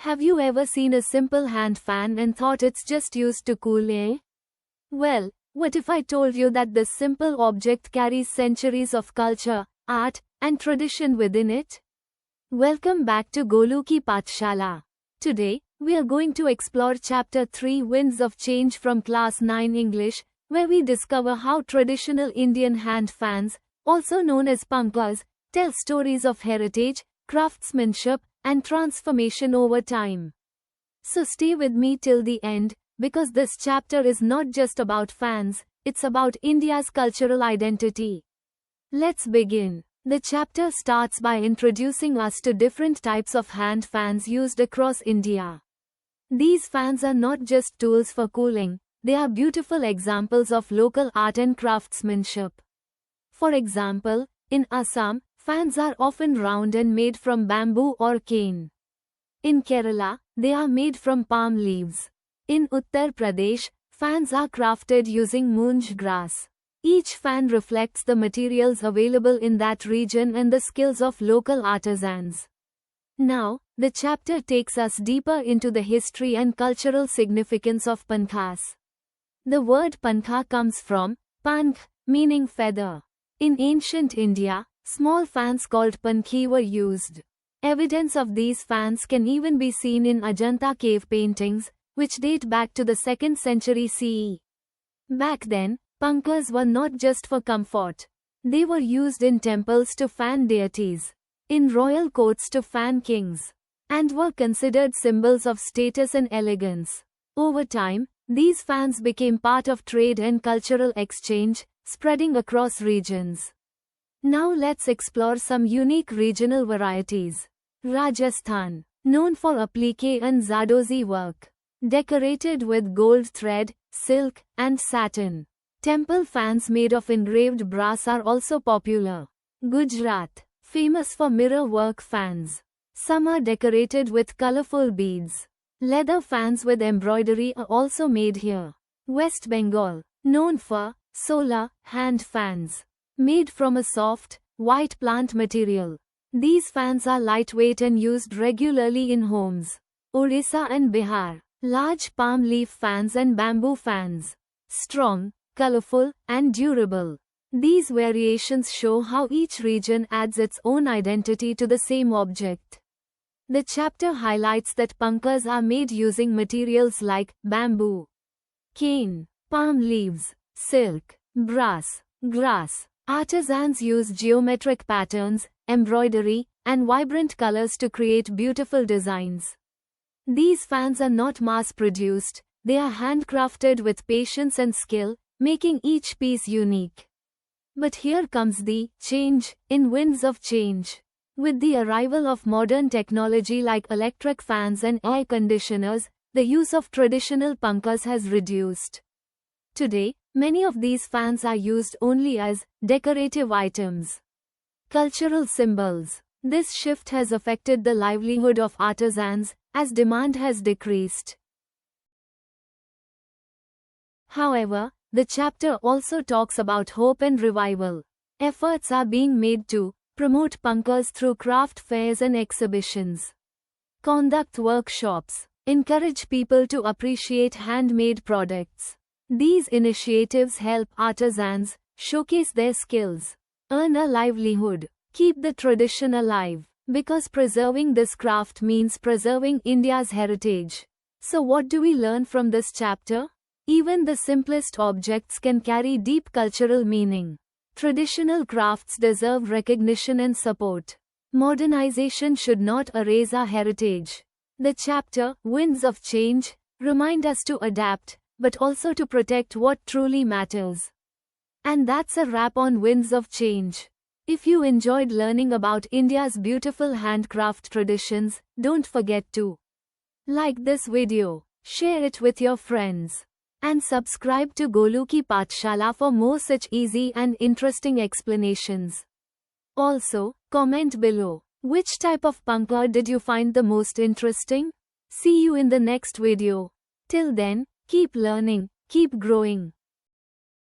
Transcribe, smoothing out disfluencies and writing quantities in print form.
Have you ever seen a simple hand fan and thought it's just used to cool air? Well, what if I told you that this simple object carries centuries of culture, art, and tradition within it? Welcome back to Golu Ki Pathshala. Today, we are going to explore Chapter 3 Winds of Change from Class 9 English, where we discover how traditional Indian hand fans, also known as pankhas, tell stories of heritage, craftsmanship, and transformation over time. So stay with me till the end, because this chapter is not just about fans, it's about India's cultural identity. Let's begin. The chapter starts by introducing us to different types of hand fans used across India. These fans are not just tools for cooling, they are beautiful examples of local art and craftsmanship. For example, in Assam, fans are often round and made from bamboo or cane. In Kerala, they are made from palm leaves. In Uttar Pradesh, fans are crafted using munj grass. Each fan reflects the materials available in that region and the skills of local artisans. Now, the chapter takes us deeper into the history and cultural significance of pankhas. The word pankha comes from pankh, meaning feather. In ancient India, small fans called pankhi were used. Evidence of these fans can even be seen in Ajanta cave paintings, which date back to the 2nd century CE. Back then, pankhas were not just for comfort. They were used in temples to fan deities, in royal courts to fan kings, and were considered symbols of status and elegance. Over time, these fans became part of trade and cultural exchange, spreading across regions. Now let's explore some unique regional varieties. Rajasthan, known for applique and zardozi work, decorated with gold thread, silk, and satin. Temple fans made of engraved brass are also popular. Gujarat, famous for mirror work fans. Some are decorated with colorful beads. Leather fans with embroidery are also made here. West Bengal, known for solar hand fans, made from a soft, white plant material. These fans are lightweight and used regularly in homes. Odisha and Bihar, large palm leaf fans and bamboo fans. Strong, colorful, and durable. These variations show how each region adds its own identity to the same object. The chapter highlights that pankhas are made using materials like bamboo, cane, palm leaves, silk, brass, grass. Artisans use geometric patterns, embroidery, and vibrant colors to create beautiful designs. These fans are not mass-produced, they are handcrafted with patience and skill, making each piece unique. But here comes the change in winds of change. With the arrival of modern technology like electric fans and air conditioners, the use of traditional pankhas has reduced. Today, many of these fans are used only as decorative items, cultural symbols. This shift has affected the livelihood of artisans, as demand has decreased. However, the chapter also talks about hope and revival. Efforts are being made to promote pankhas through craft fairs and exhibitions, conduct workshops, encourage people to appreciate handmade products. These initiatives help artisans showcase their skills, earn a livelihood, keep the tradition alive, because preserving this craft means preserving India's heritage. So what do we learn from this chapter? Even the simplest objects can carry deep cultural meaning. Traditional crafts deserve recognition and support. Modernization should not erase our heritage. The chapter, Winds of Change, reminds us to adapt, but also to protect what truly matters. And that's a wrap on Winds of Change. If you enjoyed learning about India's beautiful handcraft traditions, don't forget to like this video, share it with your friends, and subscribe to Golu Ki Pathshala for more such easy and interesting explanations. Also, comment below, which type of pankha did you find the most interesting? See you in the next video. Till then, keep learning, keep growing.